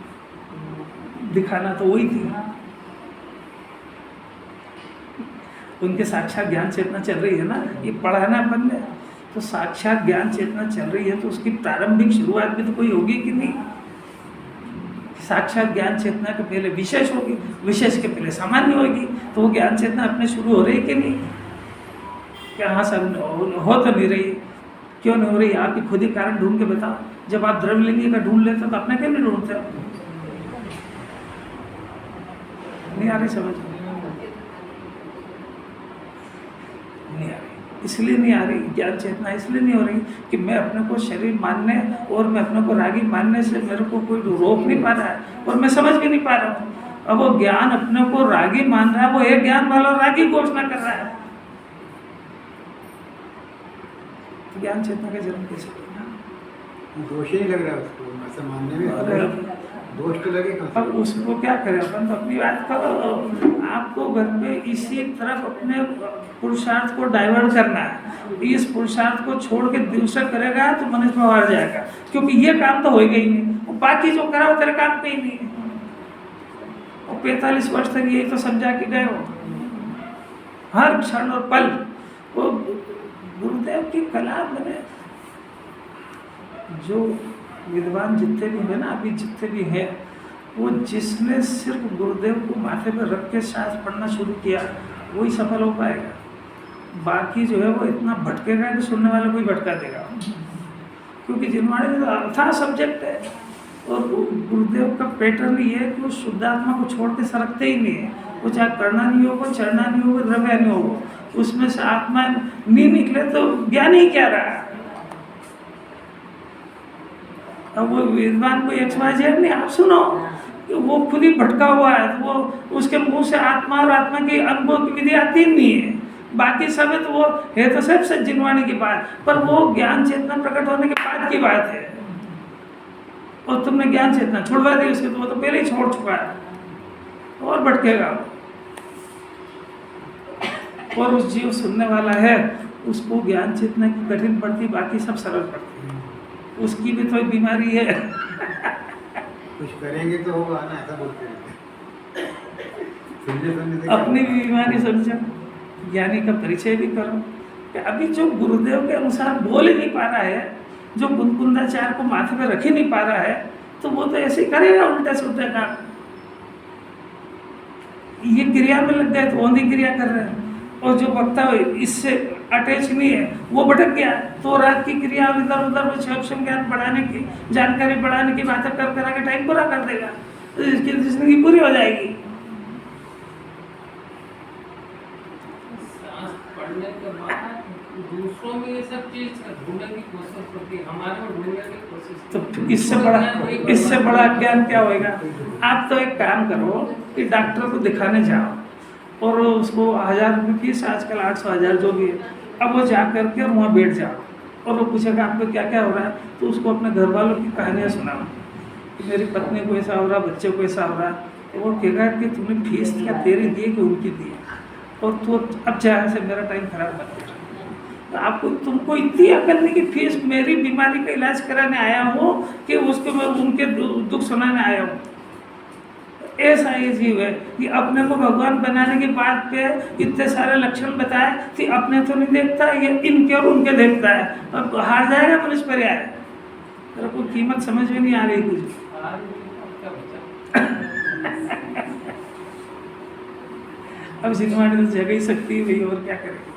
दिखाना तो वही थी, उनके साक्षात ज्ञान चेतना चल रही है ना। ये पढ़ाना अपन ने, तो साक्षात ज्ञान चेतना चल रही है, तो उसकी प्रारंभिक शुरुआत भी तो कोई होगी कि नहीं? साक्षात ज्ञान चेतना के पहले विशेष होगी, विशेष के पहले सामान्य होगी, तो वो ज्ञान चेतना अपने शुरू हो रही कि नहीं? क्या हाँ सब हो तो नहीं रही? क्यों नहीं हो रही? आप ही खुद ही कारण ढूंढ के बताओ। जब आप द्रव्यलिंगी का ढूंढ लेते हो तो अपना क्यों नहीं ढूंढते? नहीं आ रही समझ? नहीं आ रही, इसलिए नहीं आ रही ज्ञान चेतना, इसलिए नहीं हो रही कि मैं अपने को शरीर मानने और मैं अपने को रागी मानने से मेरे को कोई रोक नहीं पा रहा है, और मैं समझ भी नहीं पा रहा हूँ। अब वो ज्ञान अपने को रागी मान रहा है, वो एक ज्ञान वाला रागी घोषणा कर रहा है, तो ज्ञान चेतना का जन्म कैसे होगा? दोष ही लग रहा है उसको ऐसा मानने में, दोष तो लगे। अब उसको क्या करें अपन? तो अपनी बात करो। आपको घर पे इसी तरफ अपने पुरुषार्थ को डाइवर्ट करना है। इस पुरुषार्थ को छोड़ के दूसरा करेगा तो मनुष्य में हार जाएगा, क्योंकि ये काम तो होएगा ही नहीं, वो बाकी जो करा वो तेरे काम पे ही नहीं है। और 45 वर्ष तक यही तो समझा के गए हो, हर क्षण और पल। वो गुरुदेव की कला मैंने, जो विद्वान जितने भी हैं ना, अभी जितने भी हैं, वो जिसने सिर्फ गुरुदेव को माथे पर रख के शास्त्र पढ़ना शुरू किया वही सफल हो पाएगा। बाकी जो है वो इतना भटकेगा कि सुनने वाले को ही भटका देगा, क्योंकि जिनवाणी तो अर्थात सब्जेक्ट है। और गुरुदेव का पैटर्न ये है कि वो शुद्धात्मा को छोड़ के सरकते ही नहीं है। वो चाहे करना नहीं होगा, चढ़ना नहीं होगा, द्रव्य नहीं होगा, उसमें से आत्मा नहीं निकले तो ज्ञान ही क्या रहा। अब वो विद्वान को XYZ नहीं, आप सुनो, वो खुद ही भटका हुआ है, वो उसके मुंह से आत्मा और आत्मा की अनुभव की विधि आती नहीं है। बाकी सब है तो वो है तो सब सज्जनवाणी की बात, पर वो ज्ञान चेतना प्रकट होने के बाद की बात है। और तुमने ज्ञान चेतना छुड़वा दी उसके, तो वो तो पहले ही छोड़ चुका है, और भटकेगा। और उस जीव सुनने वाला है, उसको ज्ञान चेतना की कठिन पड़ती, बाकी सब सरल पड़ती है। उसकी भी तो बीमारी है। कुछ करेंगे तो होगा ना, ऐसा बोलते हैं। अपनी भी बीमारी समझो, ज्ञानी का परिचय भी करो कि अभी जो गुरुदेव के अनुसार बोल ही नहीं पा रहा है, जो कुंदाचार को माथे पे रख ही नहीं पा रहा है, तो वो तो ऐसे ही करेगा उल्टा सुल्टा काम। ये क्रिया में लग गए तो औंधी क्रिया कर रहे हैं, और जो वक्ता इससे अटैच नहीं है वो भटक गया, तो रात की क्रिया इधर उधर वो क्षम ज्ञान बढ़ाने की, जानकारी बढ़ाने की बातें कर करा के टाइम पूरा कर देगा, तो इसकी जिंदगी पूरी हो जाएगी। पढ़ने के बाद दूसरों में ये सब चीज ढूंढने की कोशिश करती है, हमारे में ढूंढने की कोशिश। तो इससे बड़ा ज्ञान क्या होएगा? आप तो एक काम करो कि डॉक्टर को दिखाने जाओ, और उसको 1000 रुपये फीस, आजकल 800 1000 जो भी है, अब वो जा करके और वहाँ बैठ जाओ, और वो पूछेगा आपको क्या क्या हो रहा है, तो उसको अपने घर वालों की कहानियाँ सुनाओ कि मेरी पत्नी को ऐसा हो रहा, बच्चे को ऐसा हो रहा। तो वो कहेगा कि तुमने फीस क्या तेरी दी कि उनकी दी, और तो अब चाहे से मेरा टाइम खराब मत कर। तो आपको तुमको इतनी अकल नहीं कि फीस मेरी बीमारी का इलाज कराने आया हूँ कि उसको मैं उनके दुख सुनाने आया हूँ। ऐसा ये जीव है कि अपने को भगवान बनाने की बात पे इतने सारे लक्षण बताए कि अपने तो नहीं देखता, ये इनके और उनके देखता है, अब हार जाएगा मनुष्य पर यार। तेरे को कीमत समझ में नहीं आ रही कुछ। अब जिनवाणी तो जग ही सकती है भाई, और क्या करेगी।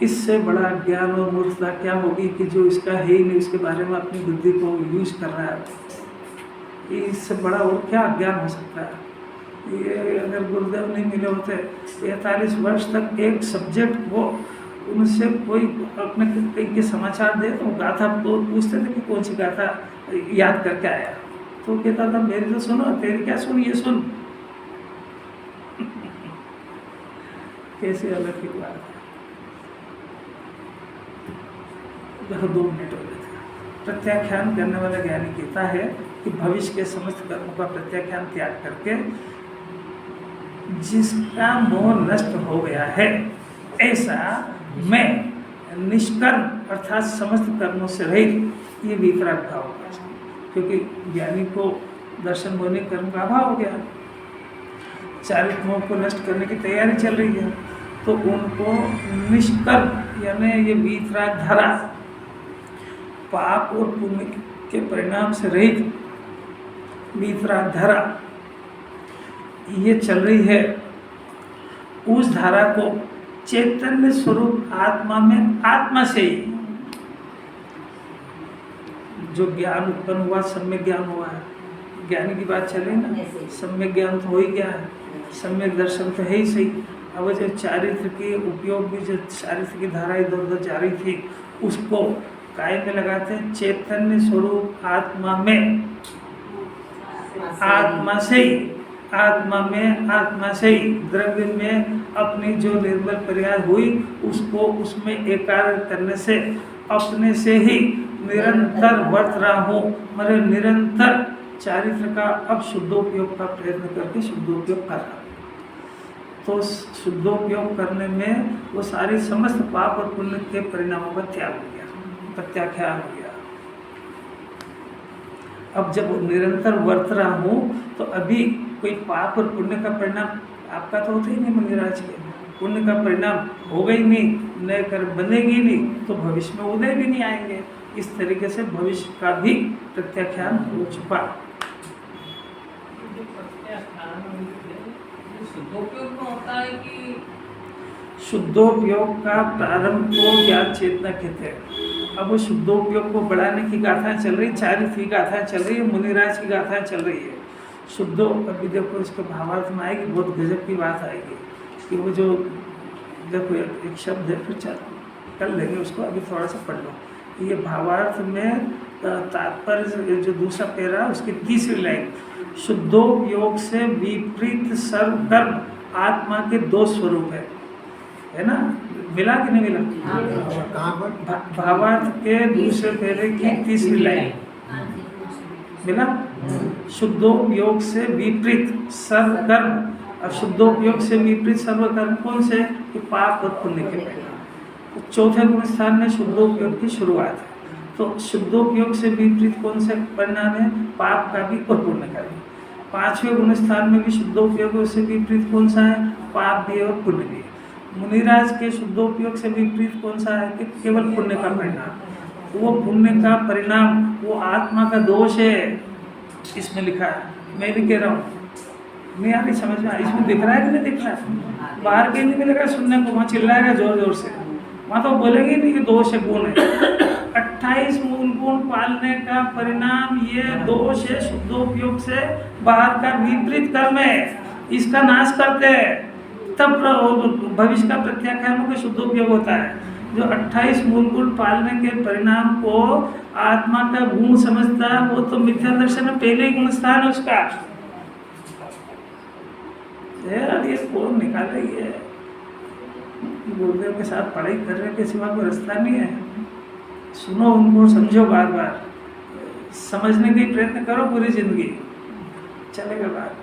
इससे बड़ा ज्ञान और मूर्खता क्या होगी कि जो इसका है ही नहीं उसके बारे में अपनी बुद्धि को यूज कर रहा है। इससे बड़ा और क्या ज्ञान हो सकता है। ये अगर गुरुदेव नहीं मिले होते 45 वर्ष तक एक सब्जेक्ट को उनसे कोई अपने कहीं के समाचार दे तो गाथा तो पूछते थे कि कौन सी गाथा याद करके आया, तो कहता था मेरी तो सुनो, तेरी क्या सुन, ये सुन। कैसे अलग की बात है। देखो 2 मिनट हो गए थे। प्रत्याख्यान करने वाला ज्ञानी कहता है कि भविष्य के समस्त कर्मों का प्रत्याख्यान त्याग करके जिसका मोह नष्ट हो गया है ऐसा मैं निष्कर्म अर्थात समस्त कर्मों से रहित ये वितराग भाव होगा। क्योंकि ज्ञानी को दर्शन होने कर्म का अभाव हो गया, चारित्र मोह को नष्ट करने की तैयारी चल रही है, तो उनको निष्कर्म यानी ये वितराग धारा पाप और पुण्य के परिणाम से रहित वितराग धारा ये चल रही है। उस धारा को चैतन्य स्वरूप आत्मा में आत्मा से ही जो ज्ञान उत्पन्न हुआ, सम्यक ज्ञान हुआ है। ज्ञानी की बात चले ना, सम्यक ज्ञान तो हो ही गया है, सम्यक दर्शन तो है ही सही। अब जो चारित्र के उपयोग भी, जो चारित्र की धारा इधर उधर जा रही थी, उसको काय में लगाते हैं चैतन्य स्वरूप आत्मा में, आत्मा से ही, आत्मा से ही द्रव्य में अपनी जो निर्मल प्रयास हुई उसको उसमें एकाग्र करने से अपने से ही निरंतर वर्त रहा हूँ। मेरे निरंतर चारित्र का अब शुद्धोपयोग का प्रयत्न करके शुद्धोपयोग कर रहा हूँ। तो शुद्धोपयोग करने में वो सारी समस्त पाप और पुण्य के परिणामों का त्याग हो गया, प्रत्याख्यान हो गया। अब जब निरंतर वर्त रहा हूँ तो अभी कोई पाप और पुण्य का परिणाम आपका तो होता ही नहीं, मंदिराज के पुण्य का परिणाम होगा ही नहीं, नए कर्म बनेगी नहीं, तो भविष्य में उदय भी नहीं आएंगे। इस तरीके से भविष्य का भी प्रत्याख्यान हो चुका। शुद्धोपयोग में होता है कि शुद्धोपयोग का प्रारंभ को ज्ञान चेतना कहते हैं। अब वो शुद्धोपयोग को बढ़ाने की गाथाएं चल रही, चारित्र की गाथाएं चल रही है, मुनिराज की गाथाएं चल रही है। शुद्धो अभी देखो इसके भावार्थ में आएगी, बहुत गजब की बात आएगी कि वो जो देखो एक शब्द है, फिर चल कर लेंगे उसको, अभी थोड़ा सा पढ़ लो। ये भावार्थ में तात्पर्य जो दूसरा पैरा उसकी तीसरी लाइन, शुद्धोपयोग से विपरीत सर्व कर्म आत्मा के 2 स्वरूप है ना, मिला कि नहीं मिला? कहाँ पर? भावार्थ के दूसरे पैरे की तीसरी लाइन मिला। शुद्धोपयोग से विपरीत सर्व कर्म। अब शुद्धोपयोग से विपरीत सर्व कर्म कौन से? कि पाप और पुण्य के परिणाम। चौथे गुण स्थान में शुद्धोपयोग की शुरुआत है। तो शुद्धोपयोग से विपरीत कौन से परिणाम है? पाप का भी और पुण्य का भी। 5वें गुण स्थान में भी शुद्धोपयोग से विपरीत कौन सा है? पाप भी और पुण्य भी। मुनिराज के शुद्धोपयोग से विपरीत कौन सा है? कि केवल पुण्य का परिणाम। वो पुण्य का परिणाम वो आत्मा का दोष है, इसमें लिखा है। मैं भी कह रहा हूँ, नहीं आ रही समझ में? इसमें दिख रहा है कि नहीं दिख रहा है? बाहर कहीं नहीं मिलेगा सुनने को, वहाँ चिल्लाएगा जोर जोर से, वहाँ तो बोलेंगे नहीं कि दोष है, गुण है। 28 मूल गुण पालने का परिणाम ये दोष है, शुद्धोपयोग से बाहर का विपरीत कर्म है, इसका नाश करते हैं, तब भविष्य का प्रत्याख्यान होकर शुद्धोपयोग होता है। जो 28 मूल गुण पालने के परिणाम को आत्मा का गुण समझता है, वो तो मिथ्या दर्शन में पहले ही गुण स्थान है उसका। यार ये कौन निकाल रही है? गुरुदेव के साथ पढ़ाई करने के सिवा कोई रास्ता नहीं है। सुनो उनको, समझो, बार बार समझने का प्रयत्न करो, पूरी जिंदगी चलेगा बात।